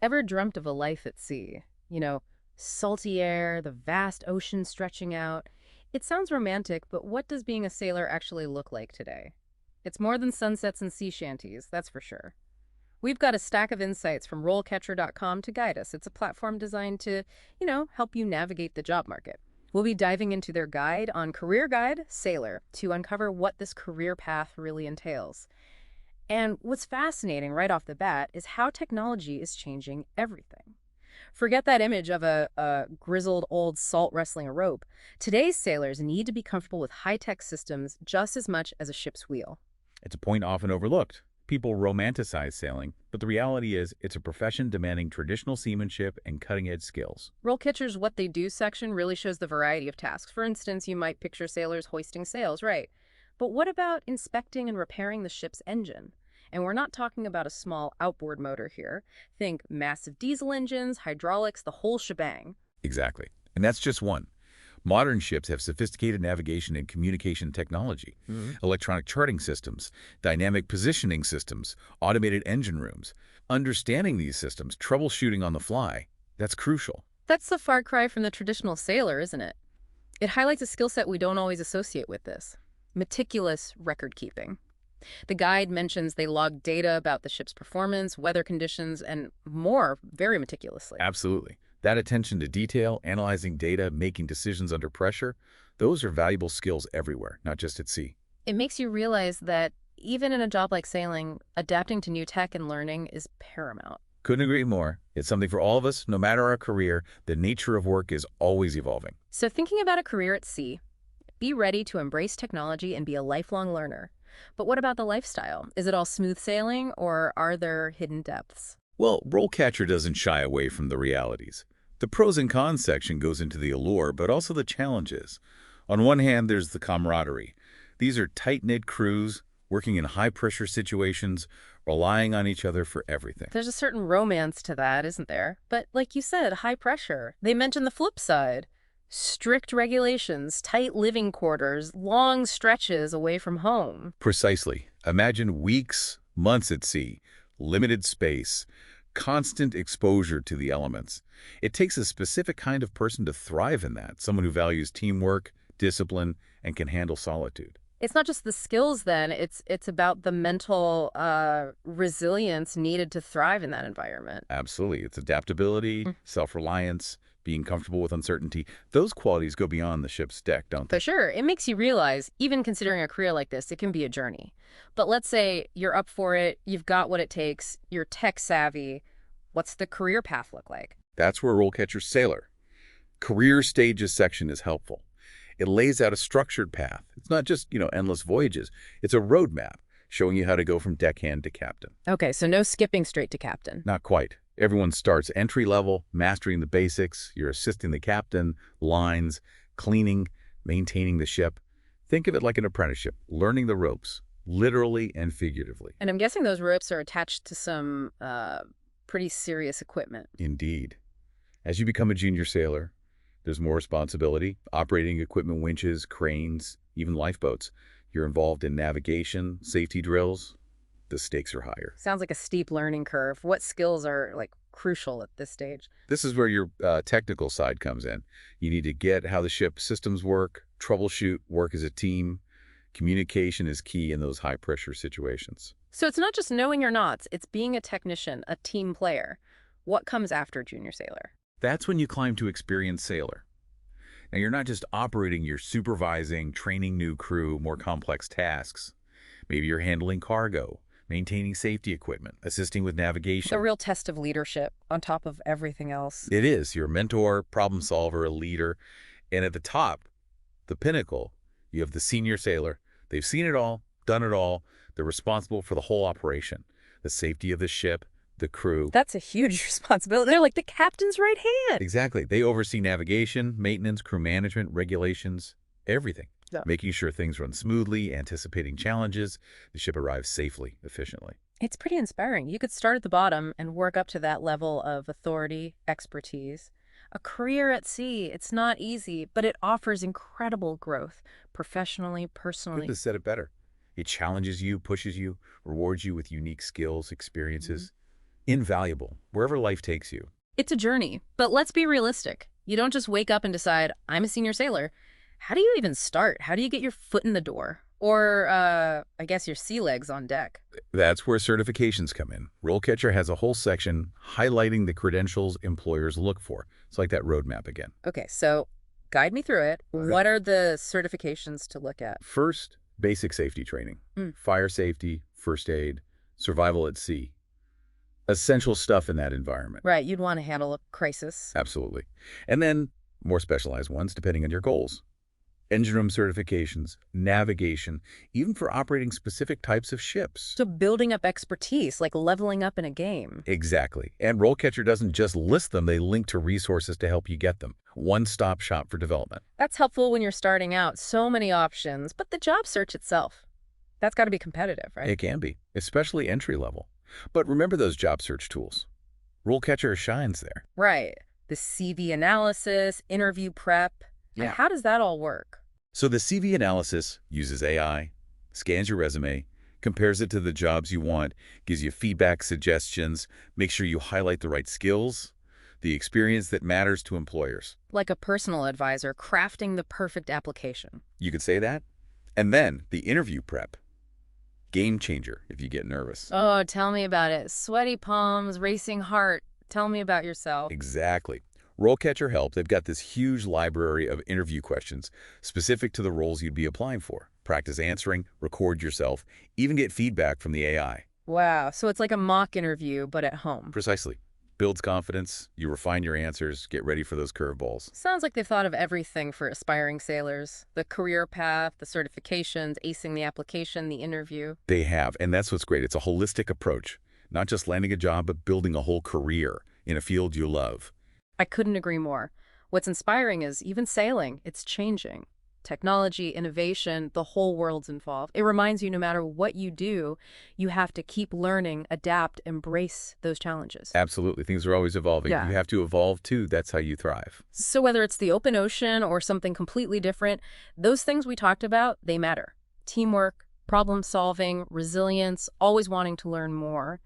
Ever dreamt of a life at sea? You know, salty air, the vast ocean stretching out. It sounds romantic, but what does being a sailor actually look like today? It's more than sunsets and sea shanties, that's for sure. We've got a stack of insights from RoleCatcher.com to guide us. It's a platform designed to, help you navigate the job market. We'll be diving into their guide on Career Guide Sailor to uncover what this career path really entails. And what's fascinating right off the bat is how technology is changing everything. Forget that image of a grizzled old salt wrestling a rope. Today's sailors need to be comfortable with high-tech systems just as much as a ship's wheel. It's a point often overlooked. People romanticize sailing, but the reality is it's a profession demanding traditional seamanship and cutting-edge skills. RoleCatcher's What They Do section really shows the variety of tasks. For instance, you might picture sailors hoisting sails, right? But what about inspecting and repairing the ship's engine? And we're not talking about a small outboard motor here. Think massive diesel engines, hydraulics, the whole shebang. Exactly. And that's just one. Modern ships have sophisticated navigation and communication technology, electronic charting systems, dynamic positioning systems, automated engine rooms. Understanding these systems, troubleshooting on the fly, that's crucial. That's the far cry from the traditional sailor, isn't it? It highlights a skill set we don't always associate with this: meticulous record keeping. The guide mentions they log data about the ship's performance, weather conditions, and more very meticulously. Absolutely. That attention to detail, analyzing data, making decisions under pressure, those are valuable skills everywhere, not just at sea. It makes you realize that even in a job like sailing, adapting to new tech and learning is paramount. Couldn't agree more. It's something for all of us, no matter our career. The nature of work is always evolving. So thinking about a career at sea, be ready to embrace technology and be a lifelong learner. But what about the lifestyle? Is it all smooth sailing, or are there hidden depths? Well, RoleCatcher doesn't shy away from the realities. The pros and cons section goes into the allure, but also the challenges. On one hand, there's the camaraderie. These are tight-knit crews, working in high-pressure situations, relying on each other for everything. There's a certain romance to that, isn't there? But like you said, high pressure. They mentioned the flip side. Strict regulations, tight living quarters, long stretches away from home. Precisely. Imagine weeks, months at sea, limited space, constant exposure to the elements. It takes a specific kind of person to thrive in that, someone who values teamwork, discipline, and can handle solitude. It's not just the skills then, it's about the mental resilience needed to thrive in that environment. Absolutely. It's adaptability, self-reliance, being comfortable with uncertainty. Those qualities go beyond the ship's deck, don't For they? sure, it makes you realize, even considering a career like this, it can be a journey. But let's say you're up for it, you've got what it takes, you're tech savvy. What's the career path look like? That's where RoleCatcher Sailor Career Stages section is helpful. It lays out a structured path. It's not just, endless voyages. It's a roadmap showing you how to go from deckhand to captain. Okay, so no skipping straight to captain. Not quite. Everyone starts entry level, mastering the basics. You're assisting the captain, lines, cleaning, maintaining the ship. Think of it like an apprenticeship, learning the ropes, literally and figuratively. And I'm guessing those ropes are attached to some pretty serious equipment. Indeed. As you become a junior sailor, there's more responsibility, operating equipment, winches, cranes, even lifeboats. You're involved in navigation, safety drills. The stakes are higher. Sounds like a steep learning curve. What skills are crucial at this stage? This is where your technical side comes in. You need to get how the ship systems work, troubleshoot, work as a team. Communication is key in those high-pressure situations. So it's not just knowing your knots, it's being a technician, a team player. What comes after junior sailor? That's when you climb to experienced sailor. Now, you're not just operating, you're supervising, training new crew, more complex tasks. Maybe you're handling cargo, maintaining safety equipment, assisting with navigation. The real test of leadership on top of everything else. It is. You're a mentor, problem solver, a leader. And at the top, the pinnacle, you have the senior sailor. They've seen it all, done it all. They're responsible for the whole operation, the safety of the ship, the crew. That's a huge responsibility. They're like the captain's right hand. Exactly. They oversee navigation, maintenance, crew management, regulations, everything. Yeah. Making sure things run smoothly, anticipating challenges, the ship arrives safely, efficiently. It's pretty inspiring. You could start at the bottom and work up to that level of authority, expertise. A career at sea, it's not easy, but it offers incredible growth, professionally, personally. Couldn't have said it better. It challenges you, pushes you, rewards you with unique skills, experiences. Invaluable, wherever life takes you. It's a journey, but let's be realistic. You don't just wake up and decide, I'm a senior sailor. How do you even start? How do you get your foot in the door? Or, I guess your sea legs on deck? That's where certifications come in. RoleCatcher has a whole section highlighting the credentials employers look for. It's like that roadmap again. Okay, so guide me through it. What are the certifications to look at? First, basic safety training. Mm. Fire safety, first aid, survival at sea. Essential stuff in that environment. Right, you'd want to handle a crisis. Absolutely. And then more specialized ones depending on your goals. Engine room certifications, navigation, even for operating specific types of ships. So building up expertise, like leveling up in a game. Exactly. And RoleCatcher doesn't just list them, they link to resources to help you get them. One-stop shop for development. That's helpful when you're starting out. So many options, but the job search itself, that's got to be competitive, right? It can be, especially entry level. But remember those job search tools. RoleCatcher shines there. Right. The CV analysis, interview prep. Yeah. How does that all work? So the CV analysis uses AI, scans your resume, compares it to the jobs you want, gives you feedback, suggestions, make sure you highlight the right skills, the experience that matters to employers. Like a personal advisor crafting the perfect application. You could say that. And then the interview prep. Game changer if you get nervous. Oh, tell me about it. Sweaty palms, racing heart. Tell me about yourself. Exactly. RoleCatcher help. They've got this huge library of interview questions specific to the roles you'd be applying for. Practice answering, record yourself, even get feedback from the AI. Wow, so it's like a mock interview, but at home. Precisely. Builds confidence, you refine your answers, get ready for those curveballs. Sounds like they've thought of everything for aspiring sailors. The career path, the certifications, acing the application, the interview. They have, and that's what's great. It's a holistic approach. Not just landing a job, but building a whole career in a field you love. I couldn't agree more. What's inspiring is even sailing, it's changing. Technology, innovation, the whole world's involved. It reminds you no matter what you do, you have to keep learning, adapt, embrace those challenges. Absolutely. Things are always evolving. Yeah. You have to evolve too. That's how you thrive. So whether it's the open ocean or something completely different, those things we talked about, they matter. Teamwork, problem solving, resilience, always wanting to learn more.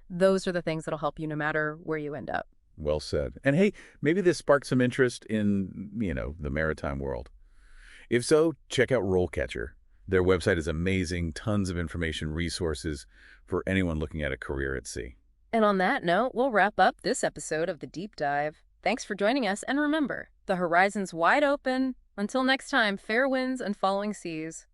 Those are the things that'll help you no matter where you end up. Well said. And hey, maybe this sparked some interest in, the maritime world. If so, check out RoleCatcher. Their website is amazing, tons of information, resources for anyone looking at a career at sea. And on that note, we'll wrap up this episode of The Deep Dive. Thanks for joining us, and remember, the horizon's wide open. Until next time, fair winds and following seas.